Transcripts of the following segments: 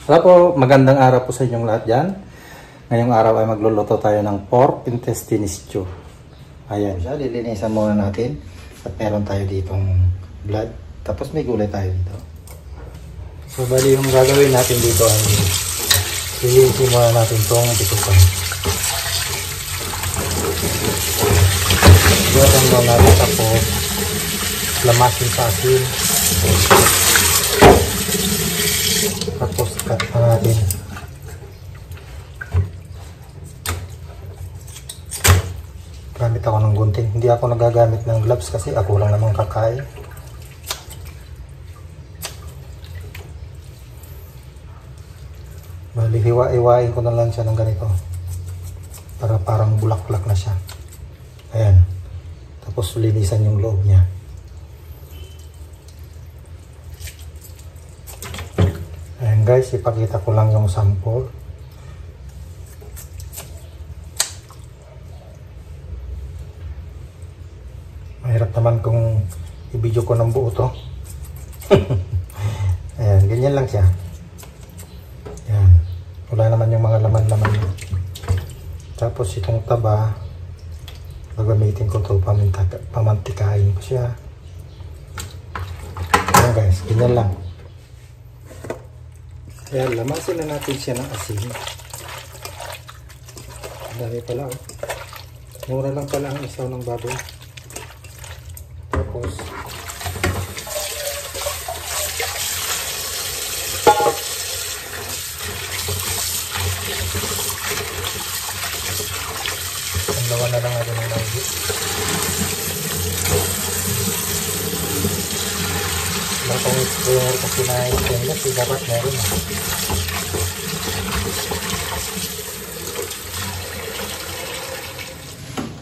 Hello po, magandang araw po sa inyong lahat dyan. Ngayong araw ay magluluto tayo ng pork intestine stew. Ayan siya, lilinisan muna natin. At meron tayo ditong blood. Tapos may gulay tayo dito. So bali yung gagawin natin dito ay lilinisin muna natin itong bitukan. Iwasan daw natin tapos lamasin sa asin. Tapos cut na natin. Gamit ako ng gunting. Hindi ako nagagamit ng gloves kasi ako lang namang kakain. Bali, hiwa-iwain ko na lang siya ng ganito. Para parang bulaklak na siya. Ayan. Tapos linisan yung loob niya. Ayan guys, ipakita ko lang yung sample. Mahirap naman kung i-video ko ng buo to. Ayan, ganyan lang siya. Ayan. Wala naman yung mga laman-laman. Tapos itong taba, gagamitin ko to, pamantikain ko siya. Ayan guys, ganyan lang. Kaya lamasin na natin siya ng asin. Ang dami pala oh. Mura lang pala ang isaw ng baboy. Tapos ang lawan na lang natin ng lagi. Kung sprayer kasi na stainless, dapat meron.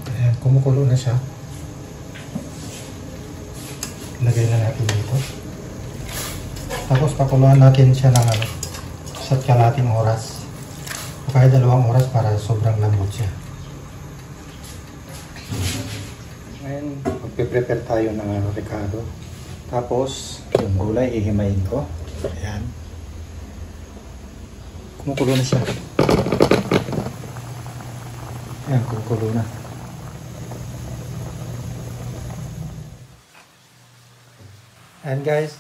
Ayan, kumukulo na siya. Lagay na natin dito. Tapos pakuluan natin siya ng isa't kalahating oras. O kaya 2 oras para sobrang lambot siya. Ngayon, magpe-prepare tayo ng recado. Tapos, yung gulay, ihimayin ko. Ayan. Kumukulo na siya. Ayan, kumukulo na. Ayan guys.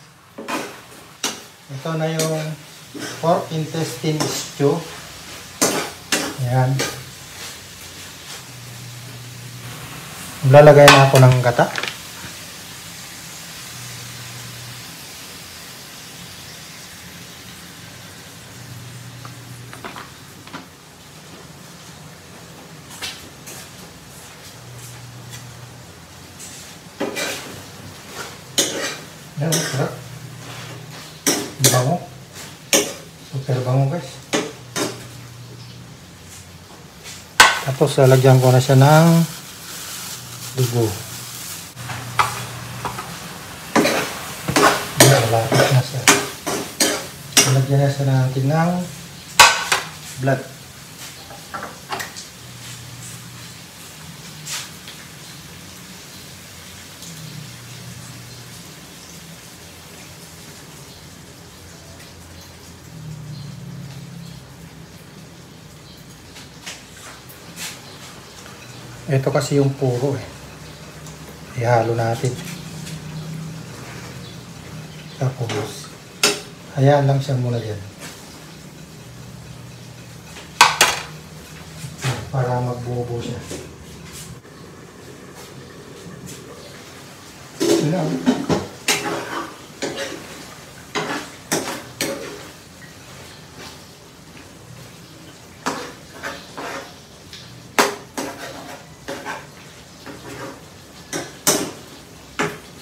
Ito na yung pork intestine stew. Ayan. Lalagay na ako ng gata. Ayan, sarap. Bango. Super bango guys. Tapos lalagyan ko na siya ng dugo. Ayan, lapit na siya. Lalagyan na siya natin ng blood. Ito kasi yung puro eh. Ihalo natin. Tapos, hayaan lang siya muna dyan. Para magbubo siya. Yun lang.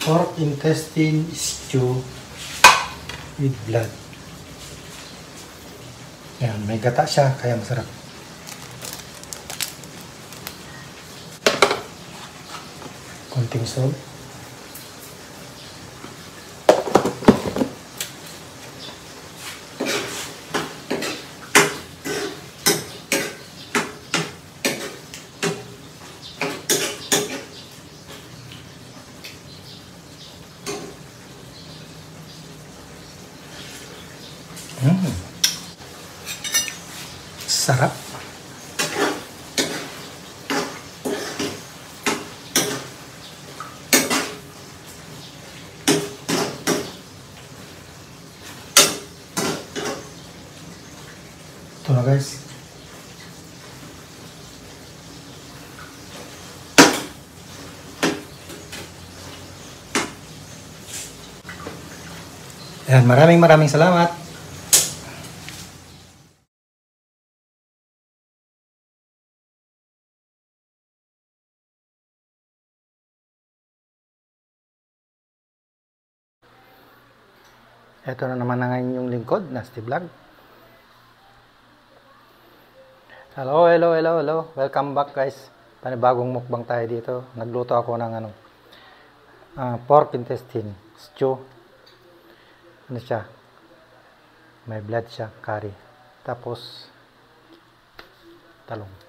Pork intestine stew with blood. Ayan, may gata siya, kaya masarap. Konting salt. Sarap. Ito na guys. Ayan, maraming salamat. Ito na naman na ngayon yung lingkod, Nasty Vlog. Hello. Welcome back guys. Panibagong mukbang tayo dito. Nagluto ako ng pork intestine stew. Ano siya? May blood siya, curry. Tapos talong.